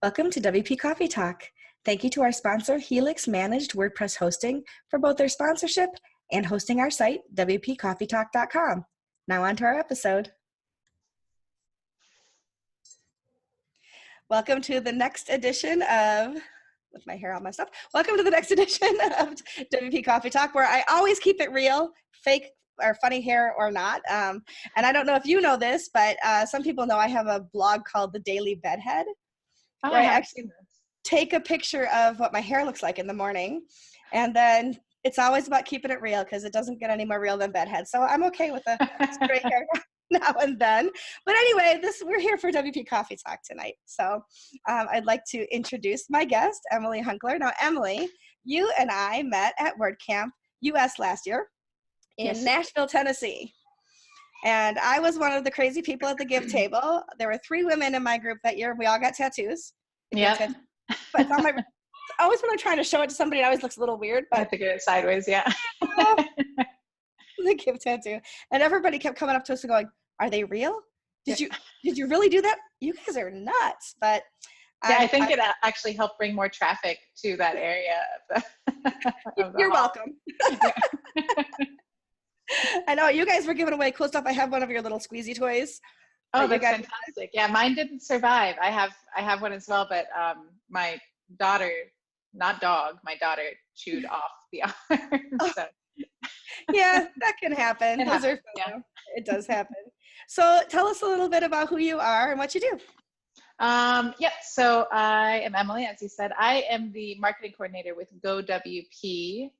Welcome to WP Coffee Talk. Thank you to our sponsor, Helix Managed WordPress Hosting, for both their sponsorship and hosting our site, WPCoffeeTalk.com. Now on to our episode. Welcome to the next edition of, with my hair all messed up, welcome to the next edition of WP Coffee Talk, where I always keep it real, fake or funny hair or not. And I don't know if you know this, but some people know I have a blog called The Daily Bedhead, where I actually take a picture of what my hair looks like in the morning. And then it's always about keeping it real because it doesn't get any more real than bedhead. So I'm okay with a straight hair now and then. But anyway, we're here for WP Coffee Talk tonight. So I'd like to introduce my guest, Emily Hunkler. Now, Emily, you and I met at WordCamp US last year in Nashville, Tennessee. And I was one of the crazy people at the give table. There were 3 women in my group that year. We all got tattoos. Yeah. But it's on my, always when I'm trying to show it to somebody, it always looks a little weird. But I have to get it sideways, yeah. The give tattoo. And everybody kept coming up to us and going, "Are they real? Did you really do that? You guys are nuts." But yeah, I think it actually helped bring more traffic to that area. You're welcome. I know you guys were giving away cool stuff. I have one of your little squeezy toys. Oh, that's fantastic. Yeah, mine didn't survive. I have one as well, but my daughter, not dog, my daughter chewed off the arm. So. Yeah, that can happen. It does happen. So tell us a little bit about who you are and what you do. So I am Emily, as you said. I am the marketing coordinator with GoWP,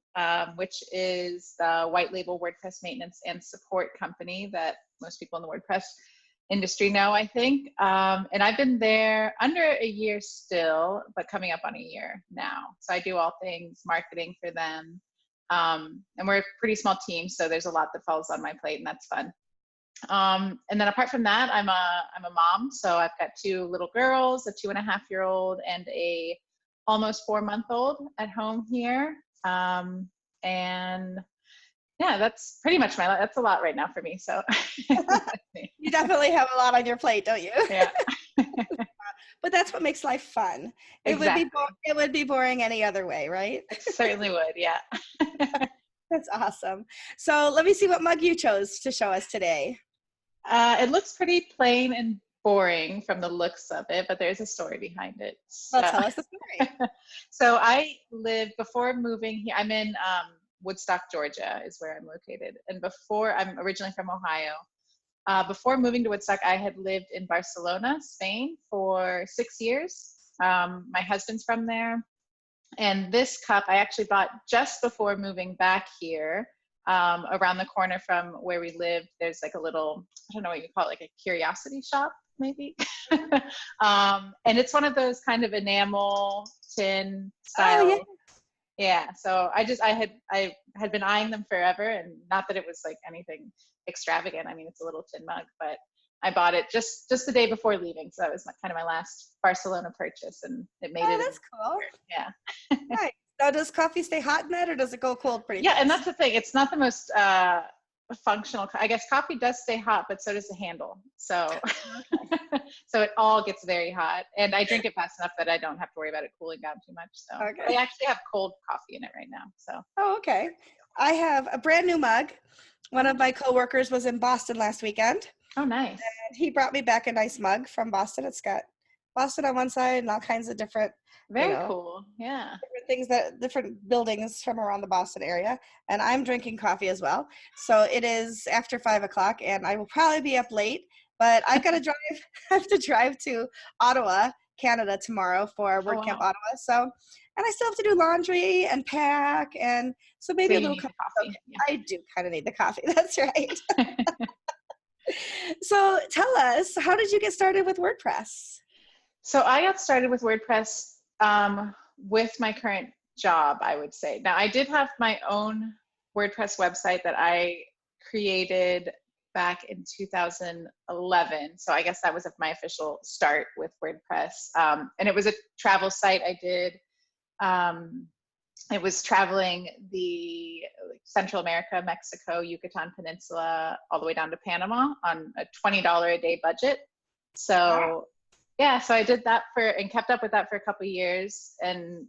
which is the white label WordPress maintenance and support company that most people in the WordPress industry know, I think. And I've been there under a year still, but coming up on a year now. So I do all things marketing for them. And we're a pretty small team, so there's a lot that falls on my plate, and that's fun. And then apart from that, I'm a mom. So I've got 2 little girls, a 2.5-year-old and a almost 4-month-old at home here. And yeah, that's pretty much that's a lot right now for me. So you definitely have a lot on your plate, don't you? Yeah. But that's what makes life fun. It would be boring any other way, right? It certainly would, yeah. That's awesome. So let me see what mug you chose to show us today. It looks pretty plain and boring from the looks of it, but there's a story behind it. Well, tell us the story. So I lived, before moving here, I'm in Woodstock, Georgia is where I'm located. And I'm originally from Ohio. Before moving to Woodstock, I had lived in Barcelona, Spain for 6 years. My husband's from there. And this cup I actually bought just before moving back here. Around the corner from where we lived, there's like a little, I don't know what you call it, like a curiosity shop, maybe. And it's one of those kind of enamel tin style. Oh, yeah. So I had been eyeing them forever, and not that it was like anything extravagant. I mean, it's a little tin mug, but I bought it just the day before leaving. So that was kind of my last Barcelona purchase, and it made it. Oh, that's cool. Yeah. Nice. Now, does coffee stay hot in that, or does it go cold pretty fast? And that's the thing. It's not the most functional. I guess coffee does stay hot, but so does the handle. So, so it all gets very hot. And I drink it fast enough that I don't have to worry about it cooling down too much. So I actually have cold coffee in it right now. So. Oh, okay. I have a brand new mug. One of my coworkers was in Boston last weekend. Oh, nice. And he brought me back a nice mug from Boston. It's got Boston on one side and all kinds of different, very cool. Yeah. Different buildings from around the Boston area. And I'm drinking coffee as well. So it is after 5:00 and I will probably be up late, but I've got to drive. I have to drive to Ottawa, Canada tomorrow for WordCamp Ottawa. So, and I still have to do laundry and pack. And so maybe a little coffee. Yeah. I do kind of need the coffee. That's right. So tell us, how did you get started with WordPress? So I got started with WordPress with my current job, I would say. Now, I did have my own WordPress website that I created back in 2011. So I guess that was my official start with WordPress. And it was a travel site I did. It was traveling the Central America, Mexico, Yucatan Peninsula, all the way down to Panama on a $20 a day budget. So Yeah, so I did that and kept up with that for a couple of years and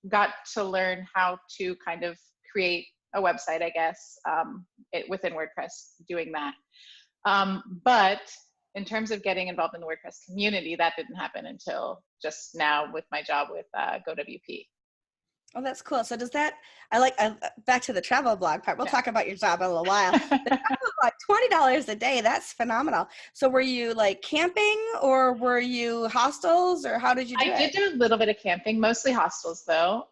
got to learn how to kind of create a website, I guess, within WordPress doing that. But in terms of getting involved in the WordPress community, that didn't happen until just now with my job with GoWP. Oh, that's cool. So does that, back to the travel blog part. We'll talk about your job in a little while. The travel blog, $20 a day. That's phenomenal. So were you like camping or were you hostels or how did you do it? I did do a little bit of camping, mostly hostels though.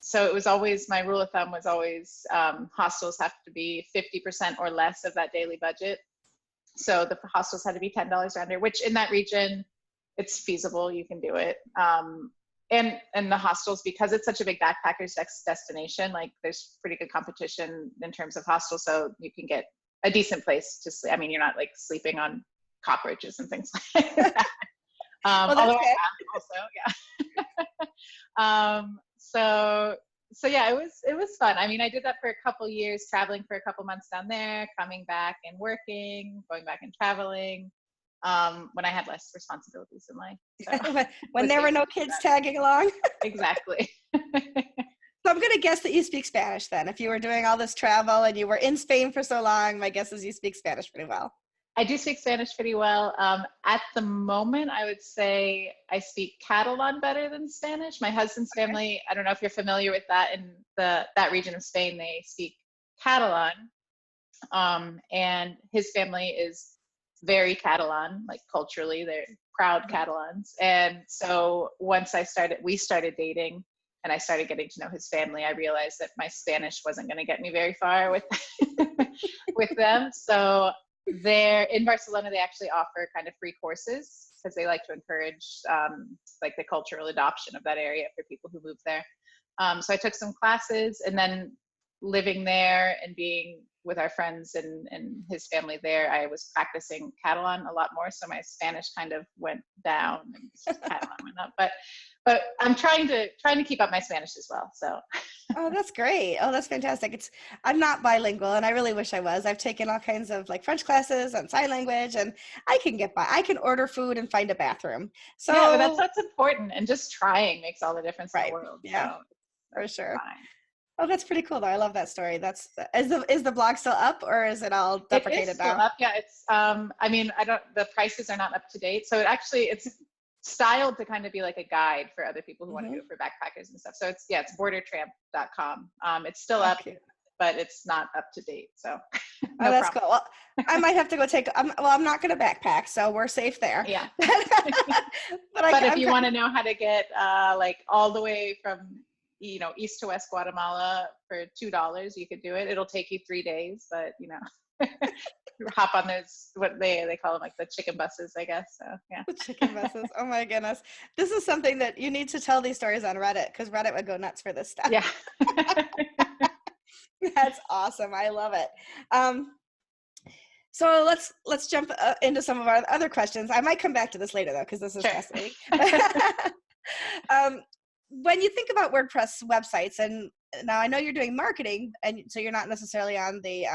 So it was always, my rule of thumb was always hostels have to be 50% or less of that daily budget. So the hostels had to be $10 or under, which in that region, it's feasible, you can do it. And the hostels, because it's such a big backpackers destination, like there's pretty good competition in terms of hostels, so you can get a decent place to sleep. I mean, you're not like sleeping on cockroaches and things like that. Well, that's although good. I have also, yeah. So yeah, it was fun. I mean, I did that for a couple years, traveling for a couple months down there, coming back and working, going back and traveling. When I had less responsibilities in life. So when there were no kids tagging along. Exactly. So I'm going to guess that you speak Spanish then. If you were doing all this travel and you were in Spain for so long, my guess is you speak Spanish pretty well. I do speak Spanish pretty well. At the moment, I would say I speak Catalan better than Spanish. My husband's family, I don't know if you're familiar with that, in that region of Spain, they speak Catalan. And his family is very Catalan, like culturally, they're proud Catalans. And so once we started dating and I started getting to know his family, I realized that my Spanish wasn't going to get me very far with with them. So in Barcelona, they actually offer kind of free courses because they like to encourage like the cultural adoption of that area for people who move there. So I took some classes, and then living there and being with our friends and his family there, I was practicing Catalan a lot more. So my Spanish kind of went down and Catalan went up. But I'm trying to keep up my Spanish as well. So. Oh, that's great. Oh, that's fantastic. I'm not bilingual and I really wish I was. I've taken all kinds of like French classes and sign language and I can get by. I can order food and find a bathroom. So yeah, but that's what's important, and just trying makes all the difference in the world. Yeah, so for sure. Fine. Oh, that's pretty cool though. I love that story. Is the blog still up or is it all deprecated It is still now? up. Yeah, it's I mean, the prices are not up to date. So it's styled to kind of be like a guide for other people who want to do it for backpackers and stuff. So it's bordertramp.com. It's still up, but it's not up to date. So no that's problem. Cool. Well, I might have to go I'm not going to backpack, so we're safe there. Yeah. but if you want to know how to get like all the way from east to west Guatemala for $2, you could do it. It'll take you 3 days, but hop on those, what they call them, like the chicken buses, I guess. So yeah. The chicken buses. Oh my goodness. This is something that you need to tell these stories on Reddit, because Reddit would go nuts for this stuff. Yeah. That's awesome. I love it. So let's jump into some of our other questions. I might come back to this later though, because this is fascinating. When you think about WordPress websites, and now I know you're doing marketing, and so you're not necessarily on the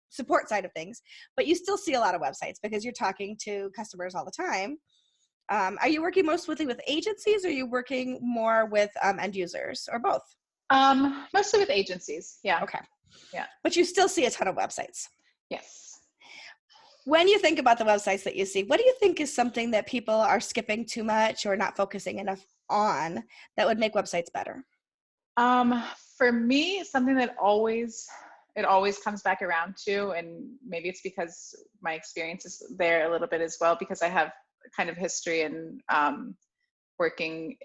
support side of things, but you still see a lot of websites because you're talking to customers all the time. Are you working mostly with agencies, or are you working more with end users, or both? Mostly with agencies. Yeah. Okay. Yeah. But you still see a ton of websites. Yes. When you think about the websites that you see, what do you think is something that people are skipping too much or not focusing enough on that would make websites better? For me, something that it always comes back around to, and maybe it's because my experience is there a little bit as well, because I have kind of history in working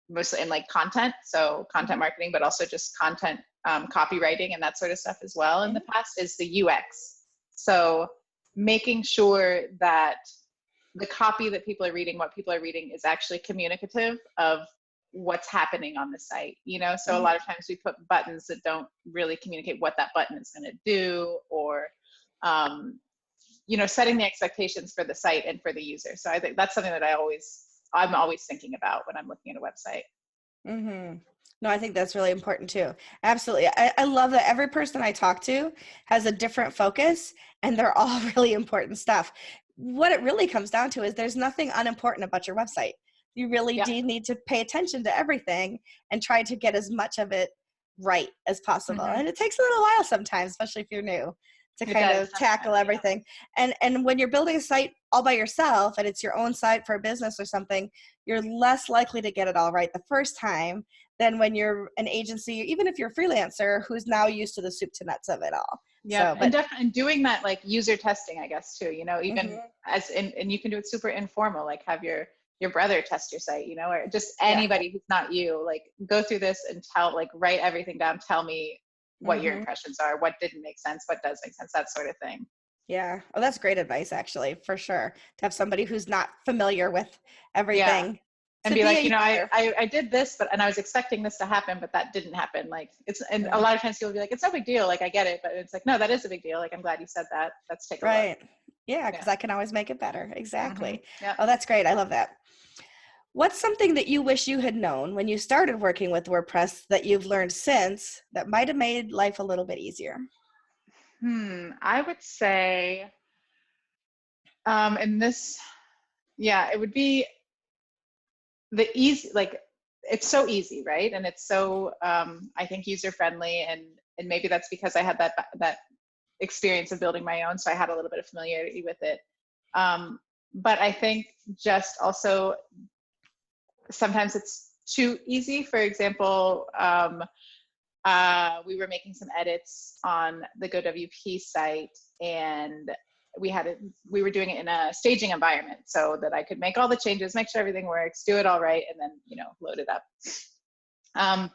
mostly in like content, so content marketing, but also just content copywriting and that sort of stuff as well in the past, is the UX. So making sure that the copy that people are reading, what people are reading, is actually communicative of what's happening on the site, so a lot of times we put buttons that don't really communicate what that button is going to do, or setting the expectations for the site and for the user. So I think that's something that I'm always thinking about when I'm looking at a website. Mm-hmm. No, I think that's really important too. Absolutely. I love that every person I talk to has a different focus, and they're all really important stuff. what it really comes down to is there's nothing unimportant about your website. You really Yeah. do need to pay attention to everything and try to get as much of it right as possible. Mm-hmm. And it takes a little while sometimes, especially if you're new, to It kind does of tackle sometimes, yeah. everything. And when you're building a site all by yourself and it's your own site for a business or something, you're less likely to get it all right the first time than when you're an agency, even if you're a freelancer who's now used to the soup to nuts of it all. Yeah, So, and but definitely doing that, like user testing, I guess too, you know, even mhm, as in, and you can do it super informal, like have your brother test your site, you know, or just yeah. anybody who's not you, like go through this and write everything down, tell me what your Mhm. impressions are, what didn't make sense, what does make sense, that sort of thing. Yeah. Oh, that's great advice, actually, for sure. To have somebody who's not familiar with Yeah. everything And to be be like, a you know, user. I did this, and I was expecting this to happen, but that didn't happen. Like and a Yeah. lot of times people will be like, it's no big deal. Like, I get it. But it's like, no, that is a big deal. Like, I'm glad you said that. Let's take a look. Right. Yeah, Yeah. because I can always make it better. Mm-hmm. Exactly. Yeah. Oh, that's great. I love that. What's something that you wish you had known when you started working with WordPress that you've learned since that might have made life a little bit easier? I would say, and this, yeah, it would be the easy, like, it's so easy, right? And it's so, I think, user friendly, and maybe that's because I had that experience of building my own, so I had a little bit of familiarity with it. But I think just also sometimes it's too easy. For example, we were making some edits on the GoWP site, and we were doing it in a staging environment so that I could make all the changes, make sure everything works, do it all right, and then, you know, load it up.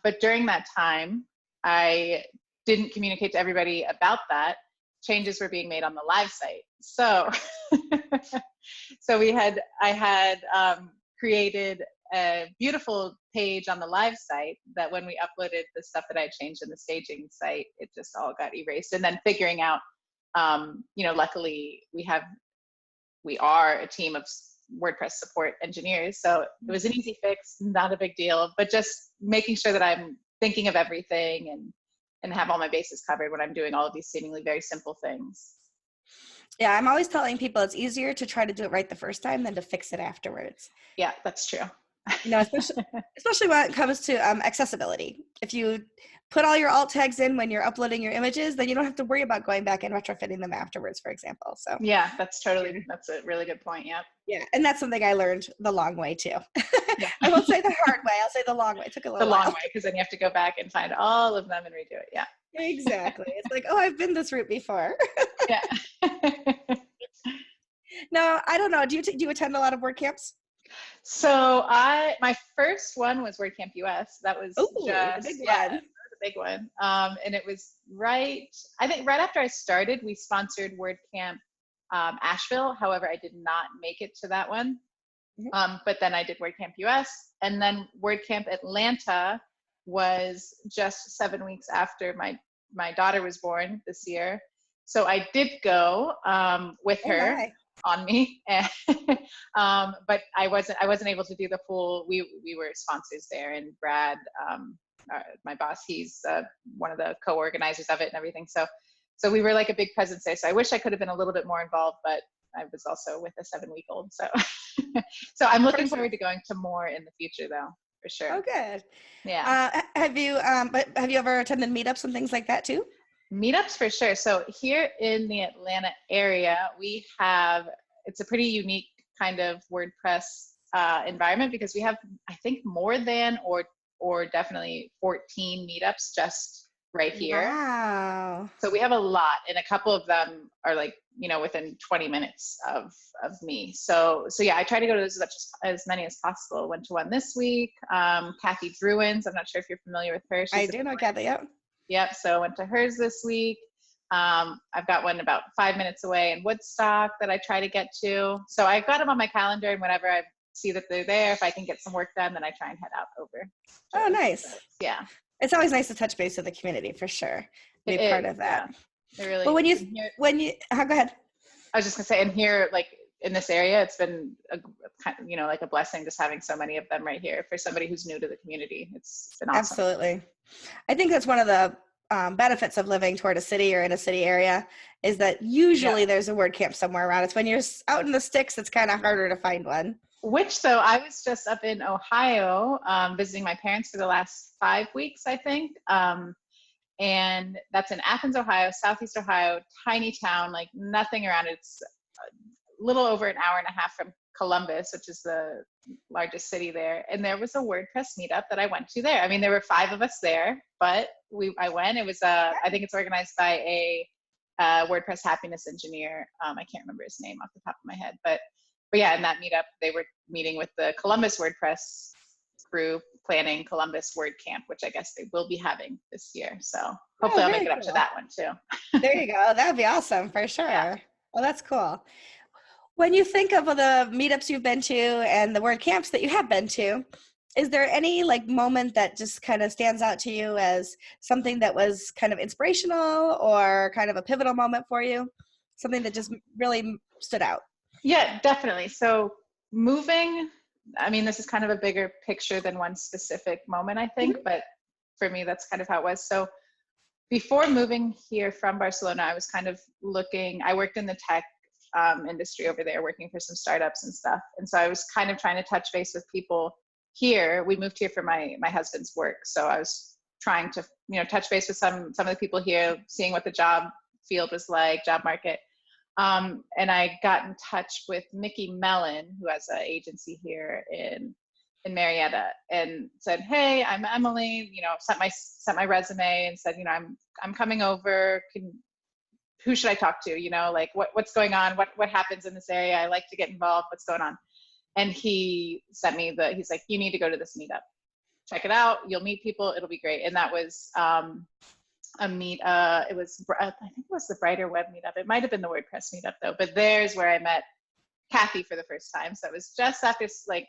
But during that time, I didn't communicate to everybody about that. Changes were being made on the live site. So, I had created a beautiful page on the live site that when we uploaded the stuff that I changed in the staging site, it just all got erased. And then figuring out, you know, luckily we are a team of WordPress support engineers. So it was an easy fix, not a big deal, but just making sure that I'm thinking of everything and have all my bases covered when I'm doing all of these seemingly very simple things. Yeah, I'm always telling people it's easier to try to do it right the first time than to fix it afterwards. Yeah, that's true. You know, especially when it comes to accessibility. If you put all your alt tags in when you're uploading your images, then you don't have to worry about going back and retrofitting them afterwards, for example. So Yeah, that's a really good point. Yeah. yeah, and that's something I learned the long way too. Yeah. I won't say the hard way, I'll say the long way. It took a The little long while. way, because then you have to go back and find all of them and redo it. Yeah. Exactly. It's like, oh, I've been this route before. Yeah. No, I don't know. Do you attend a lot of WordCamps? So my first one was WordCamp US. That was Ooh, the big one. that was a big one. And it was I think right after I started, we sponsored WordCamp Asheville. However, I did not make it to that one. Mhm. But then I did WordCamp US, and then WordCamp Atlanta was just 7 weeks after my daughter was born this year. So I did go with Oh her my. on me, and, but I wasn't able to do the full. We were sponsors there, and Brad, my boss, he's one of the co-organizers of it and everything. So we were like a big presence there. So I wish I could have been a little bit more involved, but I was also with a 7-week-old. So so I'm looking forward to going to more in the future, though, for sure. Oh, good. Yeah. Have you ever attended meetups and things like that too? Meetups for sure. So here in the Atlanta area, it's a pretty unique kind of WordPress environment, because we have, I think, more than or definitely 14 meetups just right here. Wow. So we have a lot, and a couple of them are like, you know, within 20 minutes of me. So yeah, I try to go to those as many as possible. Went to one this week. Kathy Druins, I'm not sure if you're familiar with her. I do know Kathy, yep. Yep, so went to hers this week. I've got one about 5 minutes away in Woodstock that I try to get to. So I've got them on my calendar, and whenever I see that they're there, if I can get some work done, then I try and head out over. Oh, nice. So, yeah. It's always nice to touch base with the community, for sure. Be part of that. Yeah. It really. But go ahead. I was just gonna say, and here, like in this area, it's been like a blessing just having so many of them right here for somebody who's new to the community. It's been awesome. Absolutely. I think that's one of the benefits of living toward a city or in a city area is that usually there's a WordCamp somewhere around. It's when you're out in the sticks, it's kind of harder to find one. Which, so I was just up in Ohio visiting my parents for the last 5 weeks, I think. And that's in Athens, Ohio, Southeast Ohio, tiny town, like nothing around it. It's a little over an hour and a half from Columbus, which is the largest city there. And there was a WordPress meetup that I went to there. I mean, there were 5 of us there, but I went. It was I think it's organized by a WordPress happiness engineer. I can't remember his name off the top of my head, but yeah, in that meetup, they were meeting with the Columbus WordPress crew planning Columbus WordCamp, which I guess they will be having this year. So hopefully I'll make it up to that one too. There you go. That'd be awesome for sure. Yeah. Well, that's cool. When you think of the meetups you've been to and the WordCamps that you have been to, is there any like moment that just kind of stands out to you as something that was kind of inspirational or kind of a pivotal moment for you? Something that just really stood out? Yeah, definitely. So moving, I mean, this is kind of a bigger picture than one specific moment, I think, but for me, that's kind of how it was. So before moving here from Barcelona, I was kind of I worked in the tech industry over there, working for some startups and stuff. And so I was kind of trying to touch base with people here. We moved here for my husband's work. So I was trying to, touch base with some of the people here, seeing what the job field was like, job market. And I got in touch with Mickey Mellon, who has an agency here in Marietta, and said, "Hey, I'm Emily. Sent my resume and said, I'm coming over. Who should I talk to? Like what's going on? What happens in this area? I like to get involved. What's going on?" And he sent me he's like, "You need to go to this meetup. Check it out. You'll meet people. It'll be great." And that was I think it was the Brighter Web Meetup. It might have been the WordPress Meetup though, but there's where I met Kathy for the first time. So it was just after like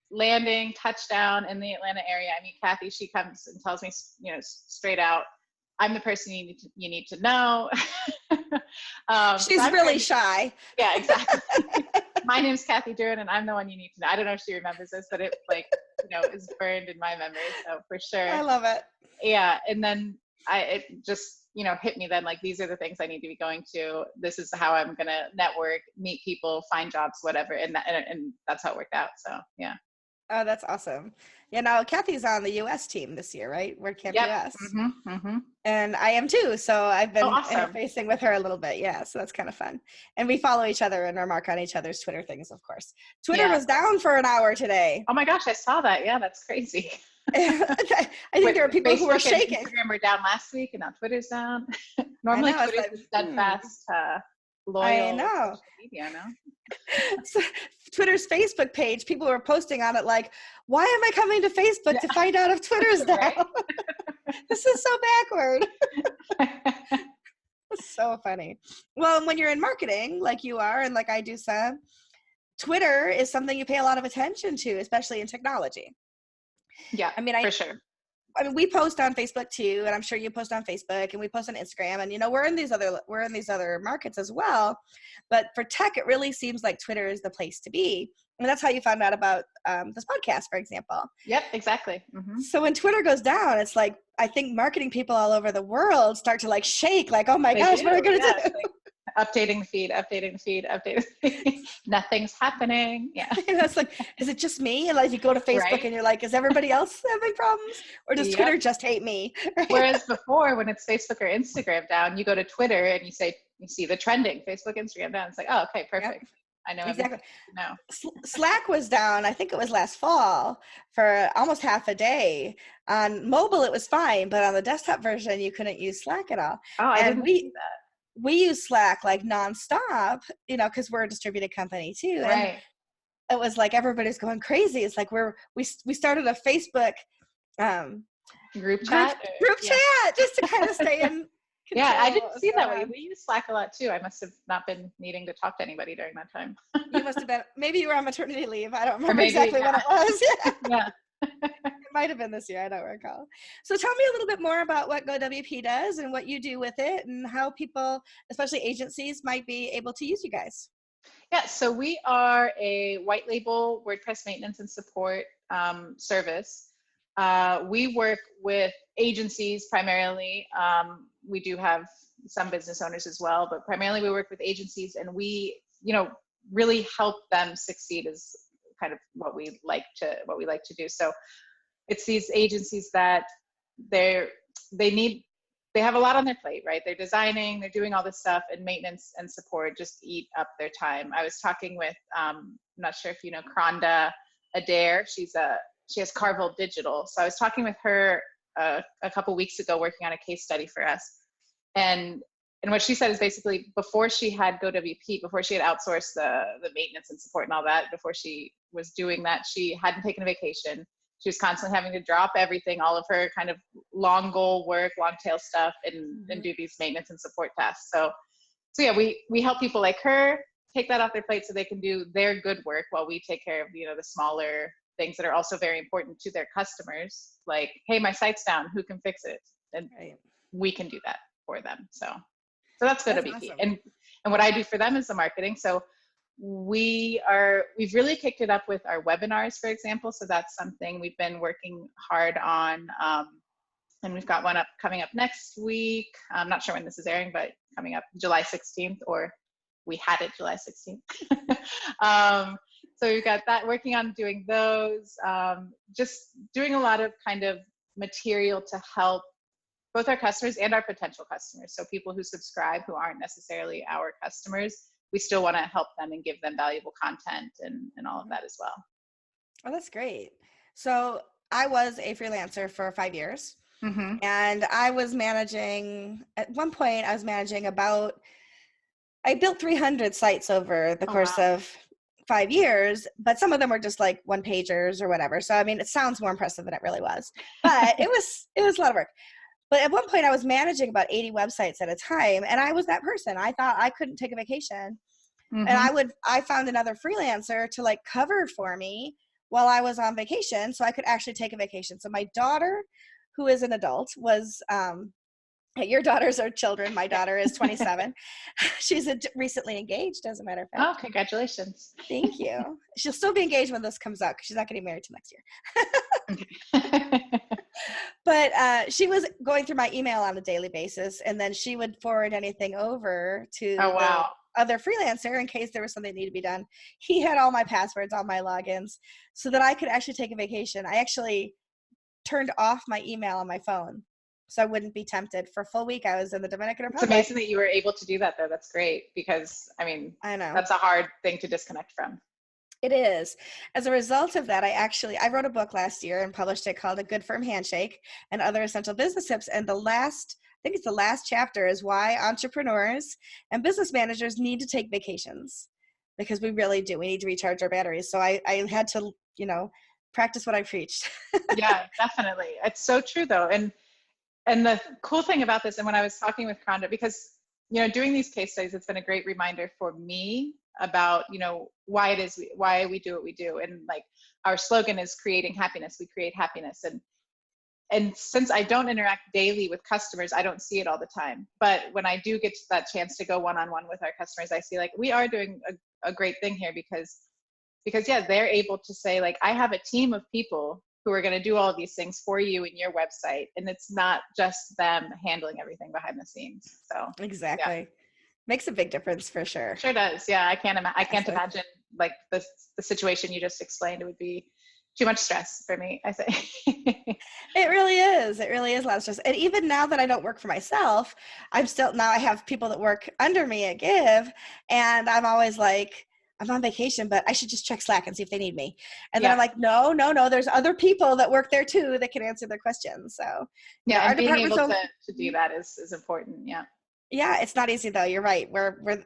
landing, touchdown in the Atlanta area. I meet Kathy. She comes and tells me, straight out, "I'm the person you need to know." She's really shy. Yeah, exactly. "My name's Kathy Dern, and I'm the one you need to know." I don't know if she remembers this, but it is burned in my memory. So for sure. I love it. Yeah, and then it just hit me then, like, these are the things I need to be going to. This is how I'm gonna network, meet people, find jobs, whatever, and that's how it worked out. So yeah. Oh, that's awesome. Yeah, now Kathy's on the US team this year, right? WordCamp US. Mm-hmm, mm-hmm. And I am too. So I've been awesome. interfacing with her a little bit. Yeah, so that's kind of fun. And we follow each other and remark on each other's Twitter things, of course. Twitter was down for an hour today. Oh my gosh, I saw that. Yeah, that's crazy. I think there are people who were shaking. Instagram were down last week, and now Twitter's down. Normally, Twitter's the steadfast, loyal. I know. Media, no? So, Twitter's Facebook page, people were posting on it like, "Why am I coming to Facebook to find out if Twitter's down?" This is so backward. It's so funny. Well, when you're in marketing, like you are, and like I do some, Twitter is something you pay a lot of attention to, especially in technology. Yeah, I mean, for sure. I mean, we post on Facebook too, and I'm sure you post on Facebook, and we post on Instagram, and we're in these other markets as well. But for tech, it really seems like Twitter is the place to be, and that's how you found out about this podcast, for example. Yep, exactly. Mm-hmm. So when Twitter goes down, it's like I think marketing people all over the world start to like shake, like, "Oh my gosh, what are we gonna do?" Like, updating the feed. Nothing's happening. Yeah. It's like, is it just me? And like you go to Facebook and you're like, is everybody else having problems? Or does Twitter just hate me? Right? Whereas before, when it's Facebook or Instagram down, you go to Twitter and you see the trending, Facebook, Instagram down. It's like, oh, okay, perfect. Yep. I know exactly. No. Slack was down, I think it was last fall, for almost half a day. On mobile, it was fine, but on the desktop version, you couldn't use Slack at all. Oh, I didn't see that. We use Slack like nonstop, because we're a distributed company too. Right. And it was like everybody's going crazy. It's like we started a Facebook group chat just to kind of stay in control. Yeah, I didn't see that way. We use Slack a lot too. I must have not been needing to talk to anybody during that time. You must have been. Maybe you were on maternity leave. I don't remember exactly what it was. Yeah. It might have been this year. I don't recall. So tell me a little bit more about what GoWP does and what you do with it and how people, especially agencies, might be able to use you guys. Yeah, so we are a white label WordPress maintenance and support service. We work with agencies primarily. We do have some business owners as well, but primarily we work with agencies, and we, really help them succeed is kind of what we like to do. So it's these agencies that they have a lot on their plate, right? They're designing, they're doing all this stuff, and maintenance and support just eat up their time. I was talking with, I'm not sure if you know Kronda Adair. She has Carvel Digital. So I was talking with her a couple weeks ago, working on a case study for us. And what she said is basically, before she had GoWP, before she had outsourced the maintenance and support and all that, before she was doing that, she hadn't taken a vacation. She was constantly having to drop everything, all of her kind of long goal work, long tail stuff, and do these maintenance and support tasks. So yeah, we help people like her take that off their plate so they can do their good work while we take care of, the smaller things that are also very important to their customers. Like, hey, my site's down, who can fix it? And we can do that for them. So that's GoWP. Awesome. And what I do for them is the marketing. So we've really kicked it up with our webinars, for example. So that's something we've been working hard on. And we've got one coming up next week. I'm not sure when this is airing, but coming up July 16th, or we had it July 16th. So we've got that, working on doing those, just doing a lot of kind of material to help both our customers and our potential customers. So people who subscribe, who aren't necessarily our customers, we still want to help them and give them valuable content and all of that as well. Oh, that's great. So I was a freelancer for 5 years, and I was managing, at one point I was managing I built 300 sites over the course of 5 years, but some of them were just like one pagers or whatever. So, I mean, it sounds more impressive than it really was, but it was a lot of work. But at one point I was managing about 80 websites at a time, and I was that person. I thought I couldn't take a vacation. And I found another freelancer to like cover for me while I was on vacation, so I could actually take a vacation. So my daughter, who is an adult, was, your daughters are children. My daughter is 27. She's recently engaged, as a matter of fact. Oh, congratulations. Thank you. She'll still be engaged when this comes out, because she's not getting married till next year. But she was going through my email on a daily basis, and then she would forward anything over to the other freelancer in case there was something that needed to be done. He had all my passwords, all my logins, so that I could actually take a vacation. I actually turned off my email on my phone so I wouldn't be tempted. For a full week, I was in the Dominican Republic. It's amazing that you were able to do that, though. That's great, because, I mean, I know that's a hard thing to disconnect from. It is. As a result of that, I wrote a book last year and published it called A Good Firm Handshake and Other Essential Business Tips. And I think it's the last chapter, is why entrepreneurs and business managers need to take vacations, because we really do. We need to recharge our batteries. So I had to, practice what I preached. Yeah, definitely. It's so true, though. And the cool thing about this, and when I was talking with Kronda, because, doing these case studies, it's been a great reminder for me about, why we do what we do. And like, our slogan is creating happiness. We create happiness. And since I don't interact daily with customers, I don't see it all the time. But when I do get that chance to go one-on-one with our customers, I see like, we are doing a great thing here, because yeah, they're able to say like, I have a team of people who are going to do all of these things for you in your website. And it's not just them handling everything behind the scenes. So exactly. Yeah. Makes a big difference for sure. Sure does. Yeah. I can't imagine like the situation you just explained. It would be too much stress for me, I say. It really is. It really is a lot of stress. And even now that I don't work for myself, I have people that work under me at Give, and I'm always like, I'm on vacation, but I should just check Slack and see if they need me. And then I'm like, no, there's other people that work there too that can answer their questions. So yeah, and being able to do that is important. Yeah. Yeah, it's not easy though. You're right.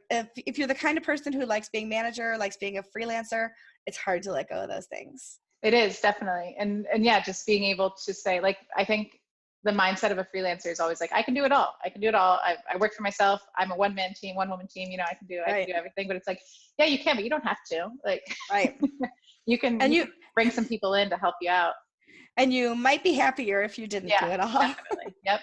If you're the kind of person who likes being manager, likes being a freelancer, it's hard to let go of those things. It is, definitely. And yeah, just being able to say, like, I think the mindset of a freelancer is always like, I can do it all. I work for myself. I'm a one-man team, one-woman team. I can do everything. But it's like, yeah, you can, but you don't have to. Like, right. you can bring some people in to help you out. And you might be happier if you didn't do it all. Definitely. Yep.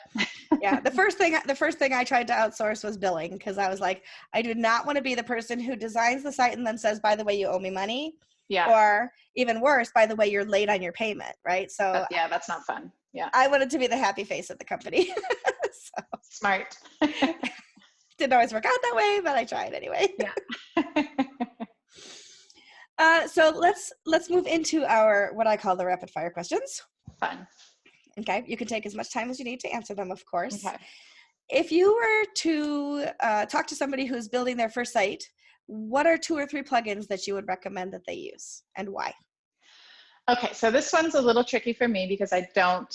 Yeah. The first thing I tried to outsource was billing, because I was like, I do not want to be the person who designs the site and then says, by the way, you owe me money. Yeah. or even worse, by the way, you're late on your payment, right? So That's not fun. Yeah. I wanted to be the happy face of the company. So Smart. didn't always work out that way, but I tried anyway. Yeah. So let's move into our, what I call the rapid fire questions. Fun. Okay, you can take as much time as you need to answer them, of course. Okay. If you were to talk to somebody who's building their first site, what are 2 or 3 plugins that you would recommend that they use, and why? Okay, so this one's a little tricky for me because I don't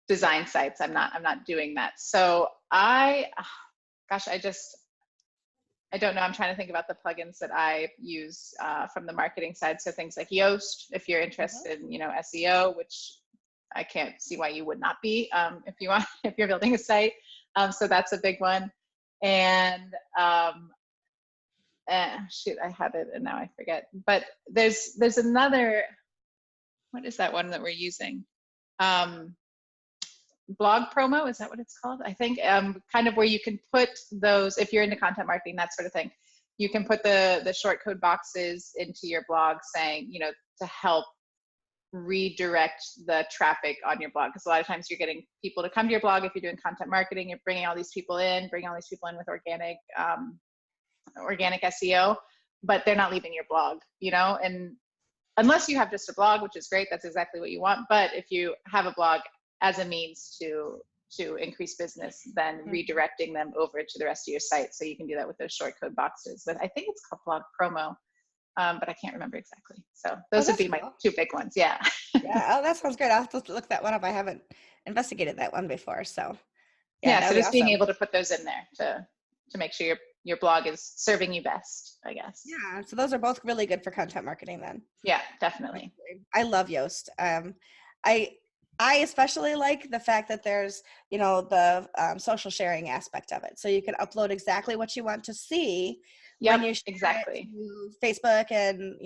design sites. I'm not doing that. So I don't know. I'm trying to think about the plugins that I use from the marketing side. So things like Yoast, if you're interested in, SEO, which I can't see why you would not be if you're building a site. So that's a big one. And shoot, I had it and now I forget. But there's another. What is that one that we're using? Blog promo, is that what it's called? I think kind of where you can put those, if you're into content marketing, that sort of thing, you can put the short code boxes into your blog saying, to help redirect the traffic on your blog. Because a lot of times you're getting people to come to your blog. If you're doing content marketing, you're bringing all these people in with organic SEO, but they're not leaving your blog, and unless you have just a blog, which is great, that's exactly what you want. But if you have a blog as a means to increase business, then redirecting them over to the rest of your site. So you can do that with those short code boxes. But I think it's called blog promo, but I can't remember exactly. So those would be my 2 big ones. Yeah. Yeah. Oh, that sounds great. I'll have to look that one up. I haven't investigated that one before. So yeah. So just being able to put those in there to make sure your blog is serving you best, I guess. Yeah. So those are both really good for content marketing then. Yeah, definitely. I love Yoast. I especially like the fact that there's, the social sharing aspect of it. So you can upload exactly what you want to see when you share exactly. it to Facebook and,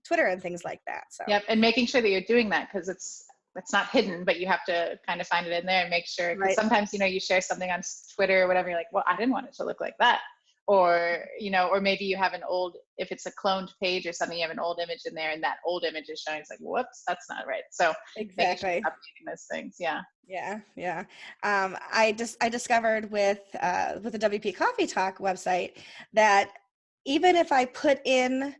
Twitter and things like that. So yep, and making sure that you're doing that because it's not hidden, but you have to kind of find it in there and make sure. Because sometimes, you share something on Twitter or whatever, you're like, well, I didn't want it to look like that. Or, or maybe you have if it's a cloned page or something, you have an old image in there and that old image is showing. It's like, whoops, that's not right. So exactly updating those things. Yeah. Yeah. I discovered with the WPCoffeeTalk website that even if I put in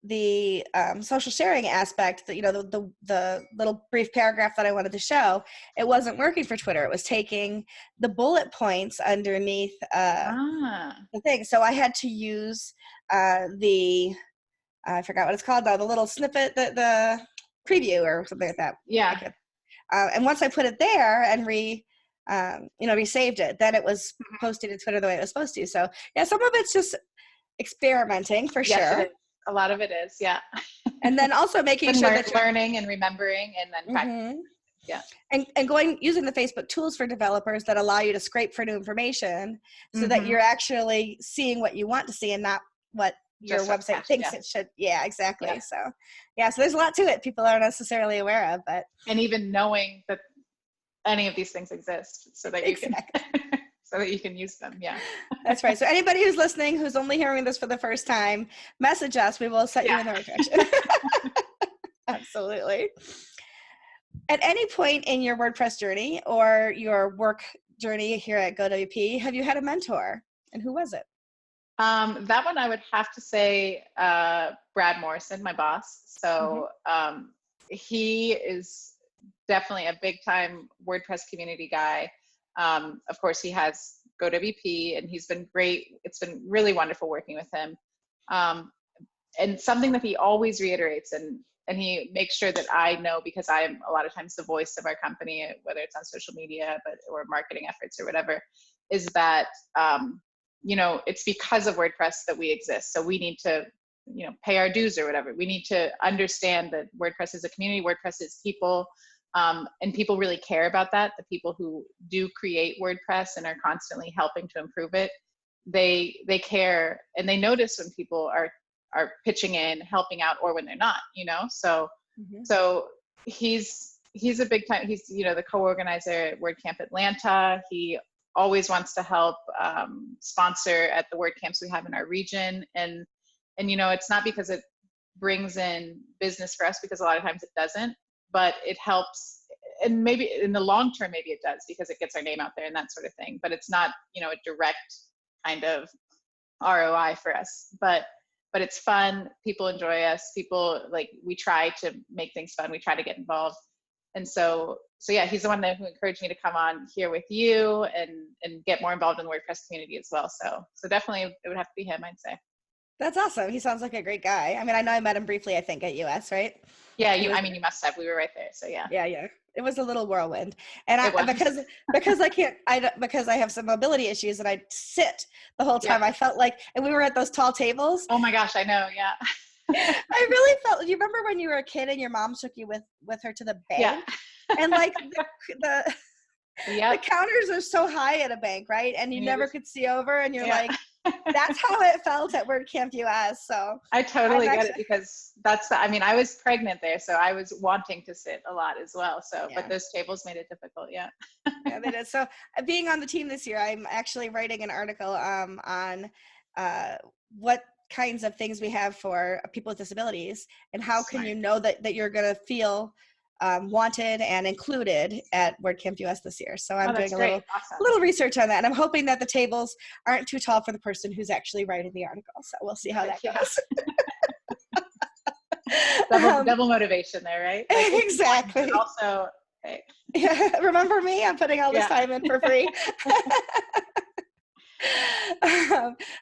the social sharing aspect, that the little brief paragraph that I wanted to show, it wasn't working for Twitter. It was taking the bullet points underneath the thing. So I had to use I forgot what it's called now, the little snippet, the preview or something like that. Yeah. And once I put it there and resaved it, then it was posted to Twitter the way it was supposed to. So yeah, some of it's just experimenting for sure. It is. A lot of it is, yeah. And then also making sure that you're learning and remembering and then practicing. Yeah. And using the Facebook tools for developers that allow you to scrape for new information so that you're actually seeing what you want to see and not what your website thinks it should. Yeah, exactly. Yeah. So there's a lot to it people aren't necessarily aware of, and even knowing that any of these things exist so that you can so that you can use them. Yeah. That's right. So anybody who's listening, who's only hearing this for the first time, message us. We will set you in the right direction. Absolutely. At any point in your WordPress journey or your work journey here at GoWP, have you had a mentor, and who was it? That one I would have to say Brad Morrison, my boss. So he is definitely a big time WordPress community guy. Of course, he has GoWP and he's been great. It's been really wonderful working with him. And something that he always reiterates and he makes sure that I know, because I am a lot of times the voice of our company, whether it's on social media or marketing efforts or whatever, is that it's because of WordPress that we exist. So we need to pay our dues or whatever. We need to understand that WordPress is a community, WordPress is people, and people really care about that. The people who do create WordPress and are constantly helping to improve it, they care and they notice when people are pitching in, helping out, or when they're not, so he's a big time, he's the co-organizer at WordCamp Atlanta. He always wants to help sponsor at the WordCamps we have in our region, and it's not because brings in business for us, because a lot of times it doesn't, but it helps. And maybe in the long term, maybe it does, because it gets our name out there and that sort of thing, but it's not, you know, a direct kind of ROI for us, but it's fun. People enjoy us. People, like, we try to make things fun. We try to get involved. And so yeah, he's the one who encouraged me to come on here with you and get more involved in the WordPress community as well. So definitely it would have to be him, I'd say. That's awesome. He sounds like a great guy. I mean, I know I met him briefly, I think, at US, right? Yeah, you must have. We were right there. So yeah. Yeah. It was a little whirlwind. And because I have some mobility issues and I sit the whole time, I felt like, and we were at those tall tables. Oh my gosh, I know. Yeah. I really felt, you remember when you were a kid and your mom took you with her to the bank? Yeah. And like the counters are so high at a bank, right? And you never could see over, and you're like, that's how it felt at WordCamp US. So I totally get it, because I was pregnant there, so I was wanting to sit a lot as well. So, but those tables made it difficult. Yeah. Yeah, they did. So being on the team this year, I'm actually writing an article on what kinds of things we have for people with disabilities, and how can you know that you're going to feel wanted and included at WordCamp US this year. So I'm doing a little research on that, and I'm hoping that the tables aren't too tall for the person who's actually writing the article. So we'll see how that goes. double motivation there, right? Like, exactly. Also, hey. Yeah, remember me? I'm putting all this time in for free.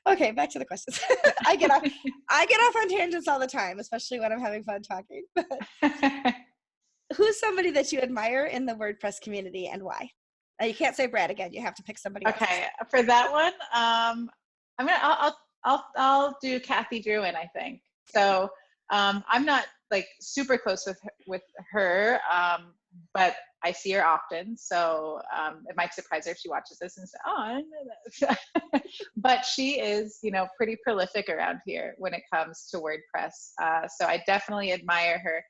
Okay, back to the questions. I get off on tangents all the time, especially when I'm having fun talking. Who's somebody that you admire in the WordPress community, and why? Now, you can't say Brad again. You have to pick somebody else. Okay, for that one, I'll do Kathy Druin, I think. So I'm not like super close with her, but I see her often. So it might surprise her if she watches this and says, "Oh, I didn't know that." But she is, you know, pretty prolific around here when it comes to WordPress. So I definitely admire her.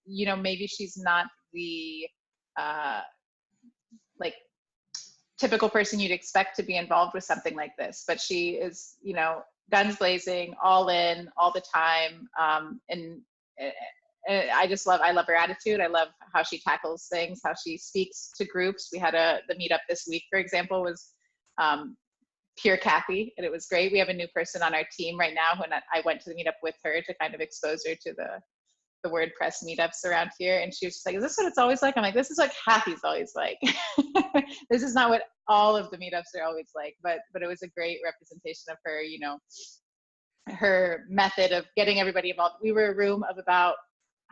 You know, maybe she's not the like typical person you'd expect to be involved with something like this, but she is, you know, guns blazing, all in, all the time. And I love her attitude. I love how she tackles things, how she speaks to groups. We had the meetup this week, for example, was pure Kathy, and it was great. We have a new person on our team right now. When I went to the meetup with her to kind of expose her to the WordPress meetups around here, and she was just like, "Is this what it's always like?" I'm like, "This is what Kathy's always like." This is not what all of the meetups are always like, but it was a great representation of her, you know, her method of getting everybody involved. We were a room of about,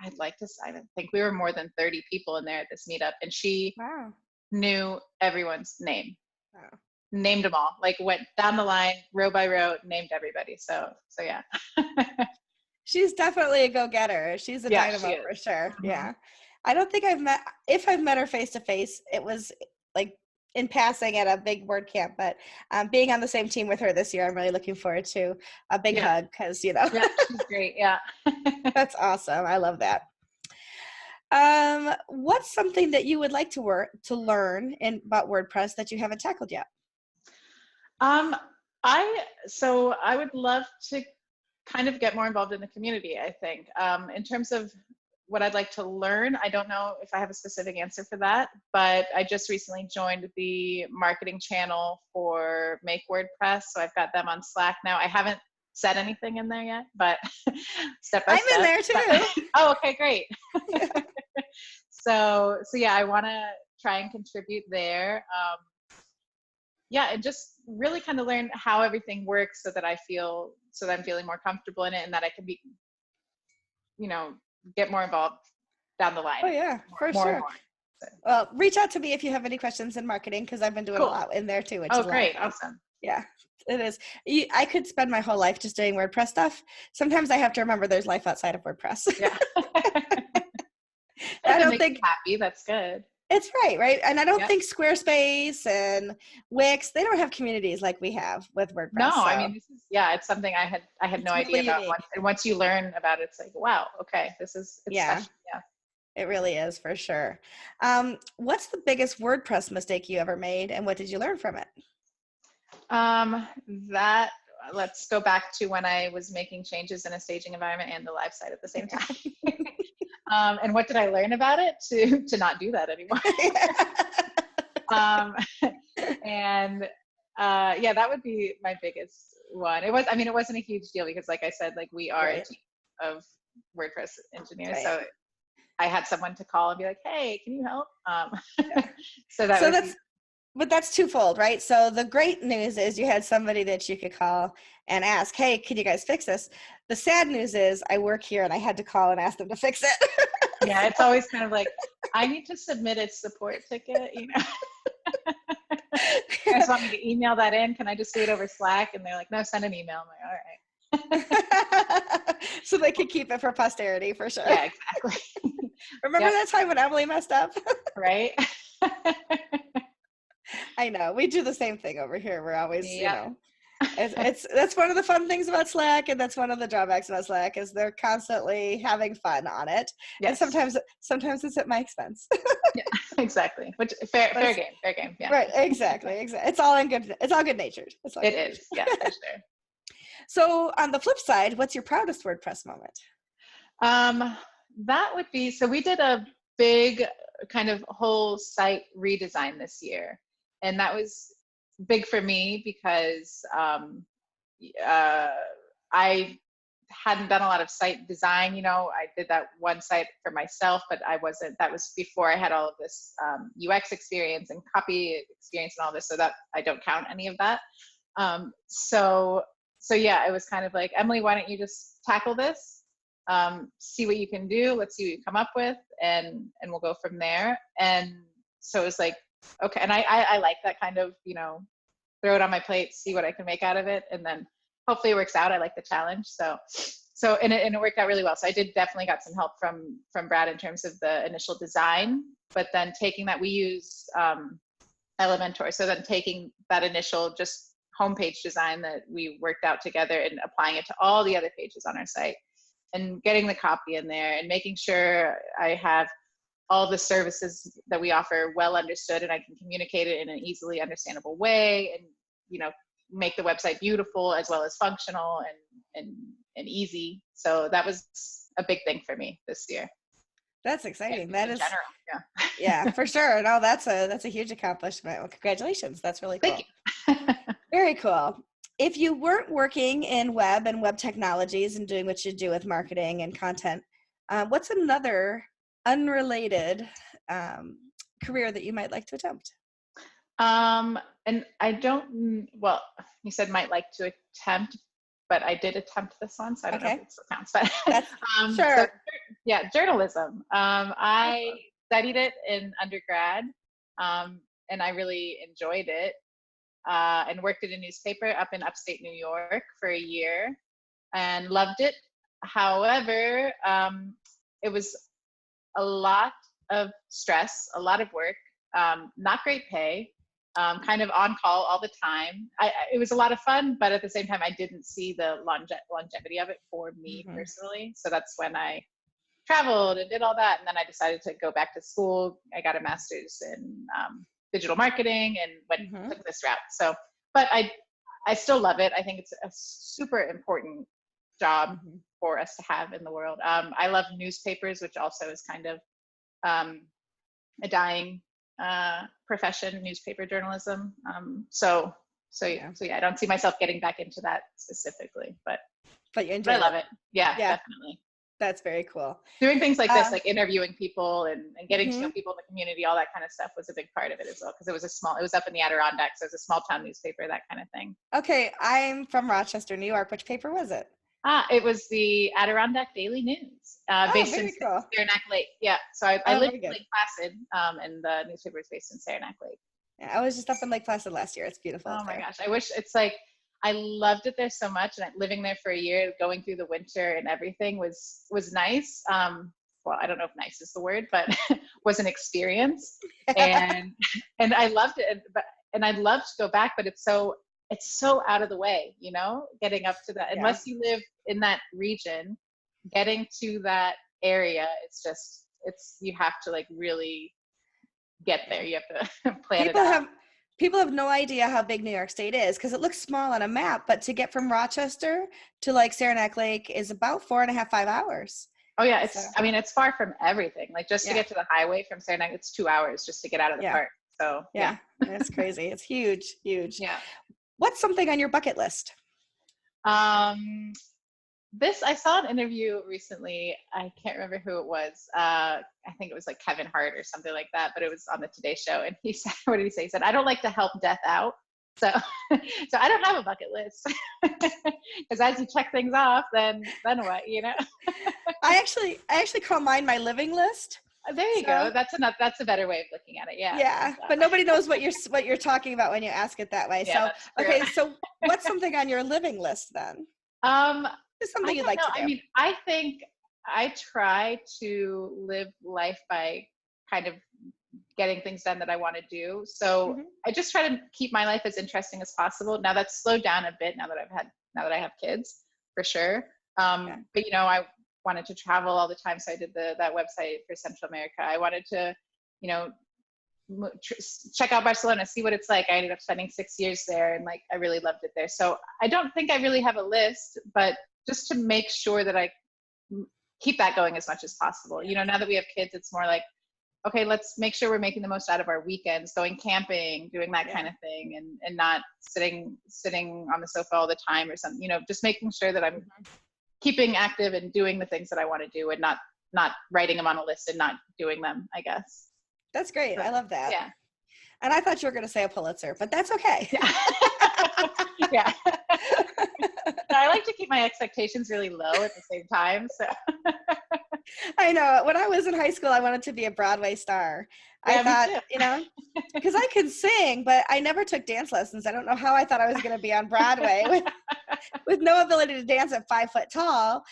I think we were more than 30 people in there at this meetup, and she knew everyone's name. Wow. Named them all, like went down the line, row by row, named everybody. So yeah. She's definitely a go-getter. She's a dynamo for sure. Mm-hmm. Yeah. I don't think if I've met her face to face, it was like in passing at a big WordCamp, but being on the same team with her this year, I'm really looking forward to a big hug, because, you know. Yeah, she's great. Yeah. That's awesome. I love that. What's something that you would like to learn about WordPress that you haven't tackled yet? I would love to kind of get more involved in the community, I think. In terms of what I'd like to learn, I don't know if I have a specific answer for that, but I just recently joined the marketing channel for Make WordPress, so I've got them on Slack now. I haven't said anything in there yet, but step by step. I'm in there too. Oh, okay, great. So yeah, I want to try and contribute there. And just really kind of learn how everything works, so that I'm feeling more comfortable in it, and that I can be, you know, get more involved down the line. Oh yeah, for sure. Well, reach out to me if you have any questions in marketing, because I've been doing a lot in there too. Which is great. Awesome. Yeah, it is. I could spend my whole life just doing WordPress stuff. Sometimes I have to remember there's life outside of WordPress. Yeah. I don't think happy. That's good. It's right? And I don't think Squarespace and Wix, they don't have communities like we have with WordPress. No, so. I mean, it's something I had no idea about. And once you learn about it, it's like, wow, okay, it's special. Yeah. It really is, for sure. What's the biggest WordPress mistake you ever made, and what did you learn from it? let's go back to when I was making changes in a staging environment and the live site at the same time. And what did I learn about it? To not do that anymore. And yeah, that would be my biggest one. It wasn't a huge deal because, like I said, like we are a team of WordPress engineers, so I had someone to call and be like, "Hey, can you help?" But that's twofold, right? So the great news is you had somebody that you could call and ask, "Hey, can you guys fix this?" The sad news is I work here and I had to call and ask them to fix it. Yeah, it's always kind of like, I need to submit a support ticket, you know. You guys want me to email that in? Can I just do it over Slack? And they're like, no, send an email. I'm like, all right. So they could keep it for posterity for sure. Yeah, exactly. Remember that time when Emily messed up? Right. I know. We do the same thing over here. We're always, you know, that's one of the fun things about Slack, and that's one of the drawbacks about Slack is they're constantly having fun on it. Yes. And sometimes it's at my expense. Yeah, exactly. Which fair game. Yeah. Right. Exactly. It's all good natured. It is. Yeah, for sure. So on the flip side, what's your proudest WordPress moment? That would be, so we did a big kind of whole site redesign this year. And that was big for me because I hadn't done a lot of site design. You know, I did that one site for myself, but that was before I had all of this UX experience and copy experience and all this, so that I don't count any of that. So yeah, it was kind of like, Emily, why don't you just tackle this? See what you can do. Let's see what you come up with, and we'll go from there. And so it was like, okay. And I like that kind of, you know, throw it on my plate, see what I can make out of it, and then hopefully it works out. I like the challenge. So and it worked out really well. So I did definitely got some help from Brad in terms of the initial design, but then taking that, we use Elementor. So then taking that initial just homepage design that we worked out together and applying it to all the other pages on our site, and getting the copy in there and making sure I have all the services that we offer well understood and I can communicate it in an easily understandable way, and, you know, make the website beautiful as well as functional and easy. So that was a big thing for me this year. That's exciting. That is general. Yeah, for sure. No, that's a huge accomplishment. Well, congratulations. That's really cool. Thank you. Very cool. If you weren't working in web and web technologies and doing what you do with marketing and content, what's another unrelated career that you might like to attempt? And I don't, well, you said might like to attempt, but I did attempt this one, so I don't know if it still counts, but sure. So, yeah, journalism. I studied it in undergrad, and I really enjoyed it, and worked at a newspaper up in upstate New York for a year and loved it. However, it was a lot of stress, a lot of work, not great pay, kind of on call all the time. It was a lot of fun, but at the same time, I didn't see the longevity of it for me personally. So that's when I traveled and did all that. And then I decided to go back to school. I got a master's in digital marketing and took this route. So, but I still love it. I think it's a super important job for us to have in the world. I love newspapers, which also is kind of a dying profession, newspaper journalism. So yeah, I don't see myself getting back into that specifically, but you enjoy I love it. Yeah, definitely. That's very cool. Doing things like this, like interviewing people and getting to know people in the community, all that kind of stuff was a big part of it as well, because it was up in the Adirondacks, so it was a small town newspaper, that kind of thing. Okay, I'm from Rochester, New York. Which paper was it? It was the Adirondack Daily News, based in Saranac Lake. Yeah, so I lived in Lake Placid, and the newspaper is based in Saranac Lake. Yeah, I was just up in Lake Placid last year. It's beautiful. Oh my gosh, I wish it's like, I loved it there so much, and living there for a year, going through the winter and everything was nice. Well, I don't know if nice is the word, but was an experience, and I loved it. And I'd love to go back, but it's so out of the way, you know, getting up to that. Unless you live in that region, getting to that area, you have to like really get there. You have to plan it out. People have no idea how big New York State is because it looks small on a map, but to get from Rochester to like Saranac Lake is about 4.5, 5 hours. Oh yeah, So I mean, it's far from everything. Like just to yeah, get to the highway from Saranac, it's 2 hours just to get out of the yeah, park. So yeah, yeah. It's crazy. It's huge, huge. yeah. What's something on your bucket list? Um, this, I saw an interview recently. I can't remember who it was. I think it was like Kevin Hart or something like that, but it was on the Today Show. And he said, what did he say? He said, I don't like to help death out. So, so I don't have a bucket list because as you check things off, then what, you know? I actually call mine my living list. There you go. That's a better way of looking at it. Yeah. Yeah, but nobody knows what you're talking about when you ask it that way. Yeah, So that's true. okay, so what's something on your living list then? Just something you'd like to do. I mean, I think I try to live life by kind of getting things done that I want to do. So I just try to keep my life as interesting as possible. Now that's slowed down a bit now that I have kids, for sure. But you know, I wanted to travel all the time, so I did that website for Central America. I wanted to, you know, check out Barcelona, see what it's like. I ended up spending 6 years there, and like I really loved it there. So I don't think I really have a list, but just to make sure that I keep that going as much as possible. You know, now that we have kids, it's more like, okay, let's make sure we're making the most out of our weekends, going camping, doing that kind of thing, and not sitting on the sofa all the time or something. You know, just making sure that I'm keeping active and doing the things that I want to do, and not writing them on a list and not doing them, I guess. That's great. But, I love that. Yeah. And I thought you were going to say a Pulitzer, but that's okay. Yeah. Yeah. I like to keep my expectations really low at the same time. So I know. When I was in high school, I wanted to be a Broadway star. Yeah, I thought, you know, because I could sing, but I never took dance lessons. I don't know how I thought I was going to be on Broadway with no ability to dance at 5 foot tall.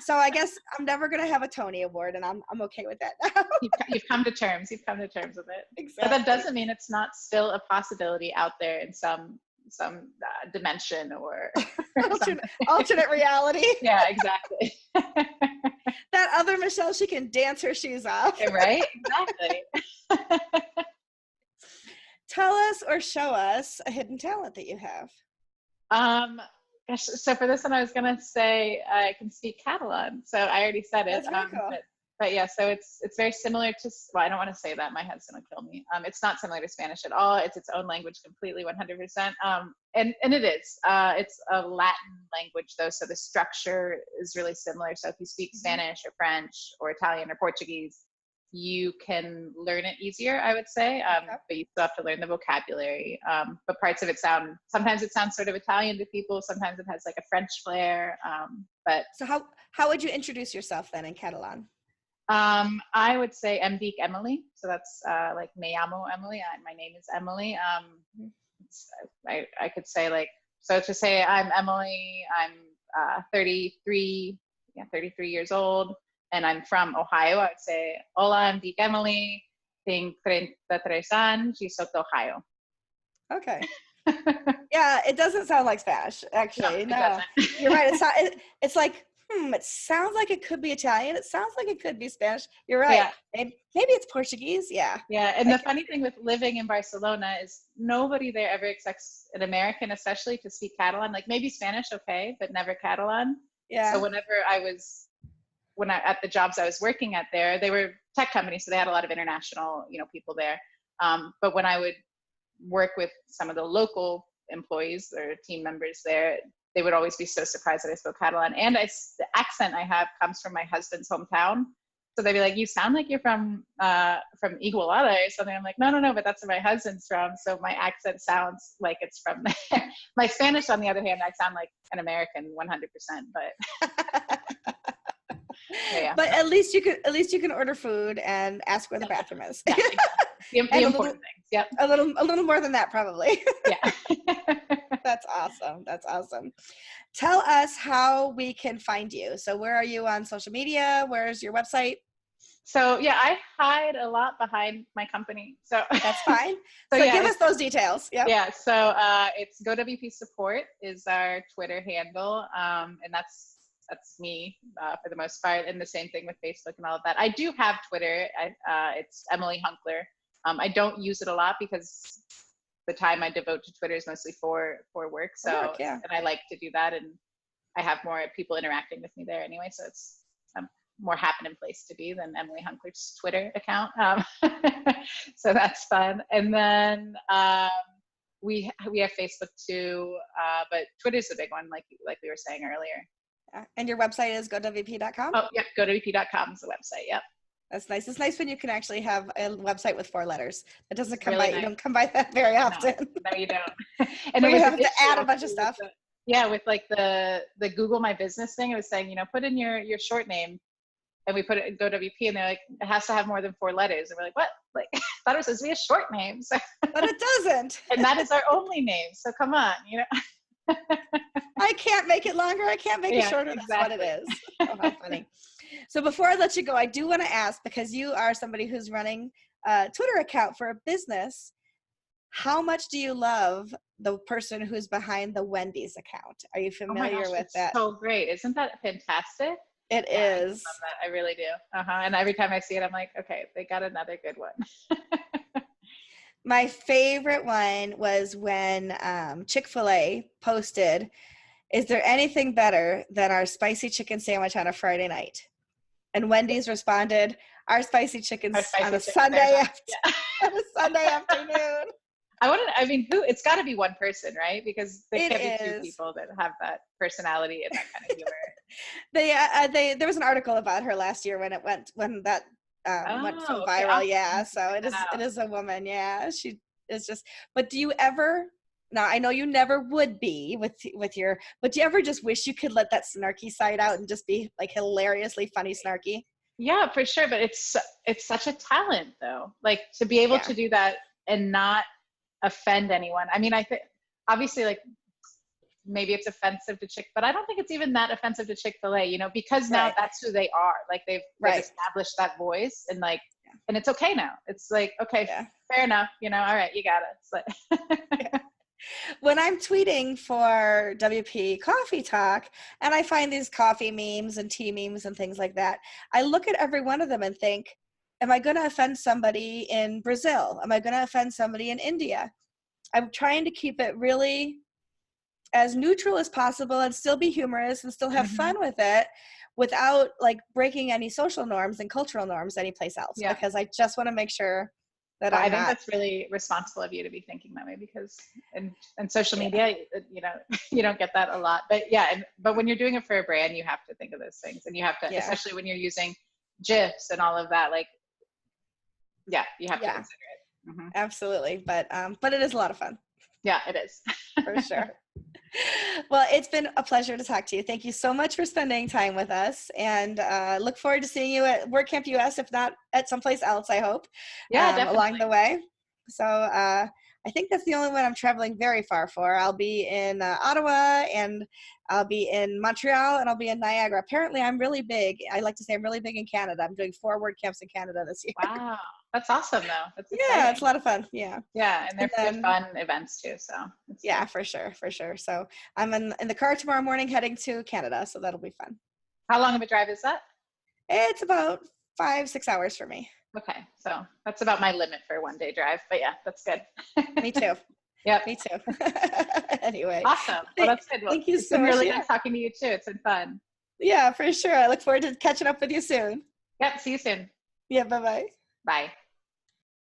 So I guess I'm never going to have a Tony Award, and I'm okay with that now. You've come to terms. You've come to terms with it. Exactly. But that doesn't mean it's not still a possibility out there in some dimension or alternate reality. Yeah, exactly. That other Michelle, she can dance her shoes off. Right? Exactly. Tell us or show us a hidden talent that you have. Gosh, so for this one, I was gonna say I can speak Catalan. So I already said it. That's very cool. But yeah, so it's very similar to, well, I don't want to say that, my husband will kill me. It's not similar to Spanish at all. It's its own language completely, 100%. And it is. It's a Latin language though, so the structure is really similar. So if you speak Spanish or French or Italian or Portuguese, you can learn it easier, I would say. But you still have to learn the vocabulary. But parts of it sometimes it sounds sort of Italian to people. Sometimes it has like a French flair. But so how would you introduce yourself then in Catalan? I would say em dic Emily. So that's like me llamo Emily. My name is Emily. I could say like, so to say I'm Emily, I'm 33 years old, and I'm from Ohio. I would say, hola, em dic Emily, tinc 33 anys i soc d'Ohio. Okay. Yeah, it doesn't sound like Spanish, actually. No, you're right. It's like, it sounds like it could be Italian. It sounds like it could be Spanish. You're right. Yeah. Maybe it's Portuguese. Yeah. Yeah. And the funny thing with living in Barcelona is nobody there ever expects an American, especially, to speak Catalan. Like maybe Spanish, okay, but never Catalan. Yeah. So at the jobs I was working at there, they were tech companies, so they had a lot of international, people there. But when I would work with some of the local employees or team members there, they would always be so surprised that I spoke Catalan. And the accent I have comes from my husband's hometown. So they'd be like, you sound like you're from Igualada or something. I'm like, no, but that's where my husband's from. So my accent sounds like it's from there. My Spanish, on the other hand, I sound like an American 100%, but. Yeah. But at least you can order food and ask where the bathroom is. Yeah, exactly. The important things. Yep. A little more than that, probably. Yeah. That's awesome. Tell us how we can find you. So where are you on social media? Where's your website? So yeah, I hide a lot behind my company. So that's fine. So yeah, give us those details. Yep. Yeah. So it's GoWP Support is our Twitter handle. And that's me for the most part. And the same thing with Facebook and all of that. I do have Twitter. It's Emily Hunkler. I don't use it a lot because the time I devote to Twitter is mostly for work. So, yeah. and I like to do that, and I have more people interacting with me there anyway. So it's a more happening place to be than Emily Hunkler's Twitter account. So that's fun. And then we have Facebook too, but Twitter's the big one, like we were saying earlier. Yeah. And your website is GoWP.com? Oh, yeah, GoWP.com is the website. Yep. That's nice. It's nice when you can actually have a website with 4 letters. That doesn't come Really by. nice. You don't come by that very often. No, you don't. And we have to add a bunch of stuff. With like the Google My Business thing, it was saying, put in your short name, and we put it in GoWP, and they're like, it has to have more than 4 letters, and we're like, what? Like, I thought it was supposed to be a short name, so. But it doesn't. And that is our only name, so come on, I can't make it longer. I can't make it shorter. Exactly. That's what it is. Oh, how funny. So before I let you go, I do want to ask, because you are somebody who's running a Twitter account for a business, how much do you love the person who's behind the Wendys account? Are you familiar with that? So great. Isn't that fantastic? It is. I love that. I really do. And every time I see it, I'm like, okay, they got another good one. My favorite one was when Chick-fil-A posted, "Is there anything better than our spicy chicken sandwich on a Friday night?" And Wendys responded, "Our spicy chicken's on a Sunday afternoon." It's got to be one person, right? Because there can't be 2 people that have that personality and that kind of humor. There was an article about her last year when that went so viral. Awesome. Yeah, so it is a woman. Yeah, she is just. But do you ever? Now I know you never would be with your. But do you ever just wish you could let that snarky side out and just be like hilariously funny snarky? Yeah, for sure. But it's such a talent, though. Like to be able to do that and not offend anyone. I mean, I think obviously like maybe it's offensive to but I don't think it's even that offensive to Chick-fil-A, because now that's who they are. Like they've established that voice, and like, and it's okay now. It's like, okay, fair enough. All right, you got it. It's like when I'm tweeting for WP Coffee Talk and I find these coffee memes and tea memes and things like that, I look at every one of them and think, am I going to offend somebody in Brazil? Am I going to offend somebody in India? I'm trying to keep it really as neutral as possible and still be humorous and still have fun with it without like breaking any social norms and cultural norms anyplace else. Yeah. Because I just want to make sure that I think that's really responsible of you to be thinking that way, because in social media, you don't get that a lot. But but when you're doing it for a brand, you have to think of those things, and you have to, especially when you're using GIFs and all of that, like, you have to consider it. Mm-hmm. Absolutely. But it is a lot of fun. Yeah, it is. For sure. Well, it's been a pleasure to talk to you. Thank you so much for spending time with us, and look forward to seeing you at WordCamp US, if not at someplace else, I hope. Definitely. Along the way. So I think that's the only one I'm traveling very far for. I'll be in Ottawa, and I'll be in Montreal, and I'll be in Niagara. Apparently, I'm really big. I like to say I'm really big in Canada. I'm doing 4 WordCamps in Canada this year. Wow. That's awesome, though. That's exciting. Yeah, it's a lot of fun. Yeah. Yeah, and they're fun events, too. So yeah, for sure. So I'm in the car tomorrow morning heading to Canada, so that'll be fun. How long of a drive is that? It's about 5-6 hours for me. Okay, so that's about my limit for a 1-day drive, but yeah, that's good. Me too. Yeah, me too. Anyway, awesome. Well, that's good. Well, thank you so much. It's been really good talking to you too. It's been fun. Yeah, for sure. I look forward to catching up with you soon. Yep. See you soon. Yeah. Bye-bye. Bye.